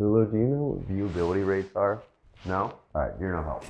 Hulu, do you know what viewability rates are? No? Alright, you're no help.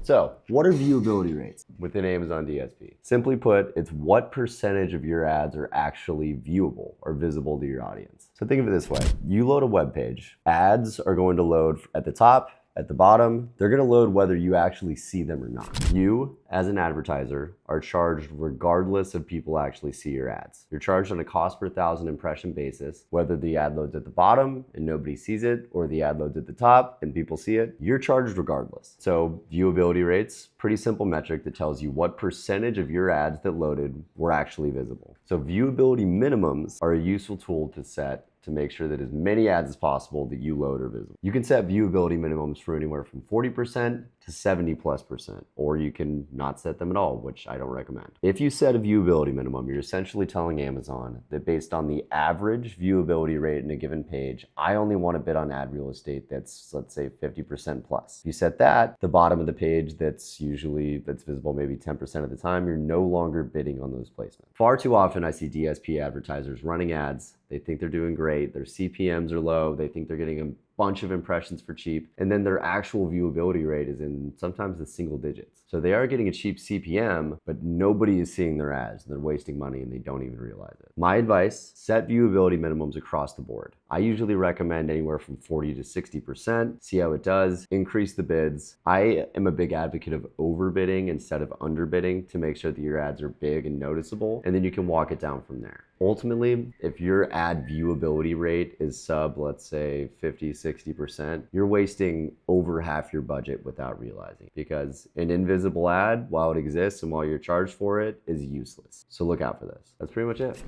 So, what are viewability rates within Amazon DSP? Simply put, it's what percentage of your ads are actually viewable or visible to your audience. So think of it this way. You load a web page. Ads are going to load at the top, at the bottom. They're going to load whether you actually see them or not. You, as an advertiser, are charged regardless of people actually see your ads. You're charged on a cost per 1,000 impression basis, whether the ad loads at the bottom and nobody sees it, or the ad loads at the top and people see it. You're charged regardless. So viewability rates, pretty simple metric that tells you what percentage of your ads that loaded were actually visible. So viewability minimums are a useful tool to set to make sure that as many ads as possible that you load are visible. You can set viewability minimums for anywhere from 40% to 70+%, or you can not set them at all, which I don't recommend. If you set a viewability minimum, you're essentially telling Amazon that based on the average viewability rate in a given page, I only want to bid on ad real estate that's, let's say, 50% plus. If you set that, the bottom of the page that's visible maybe 10% of the time, you're no longer bidding on those placements. Far too often I see DSP advertisers running ads. They think they're doing great. Their CPMs are low. They think they're getting a bunch of impressions for cheap. And then their actual viewability rate is in sometimes the single digits. So they are getting a cheap CPM, but nobody is seeing their ads. They're wasting money and they don't even realize it. My advice, set viewability minimums across the board. I usually recommend anywhere from 40 to 60%. See how it does. Increase the bids. I am a big advocate of overbidding instead of underbidding to make sure that your ads are big and noticeable, and then you can walk it down from there. Ultimately, if your ad viewability rate is sub, let's say 50, 60%, you're wasting over half your budget without realizing it, because an invisible ad, while it exists and while you're charged for it, is useless. So look out for this. That's pretty much it.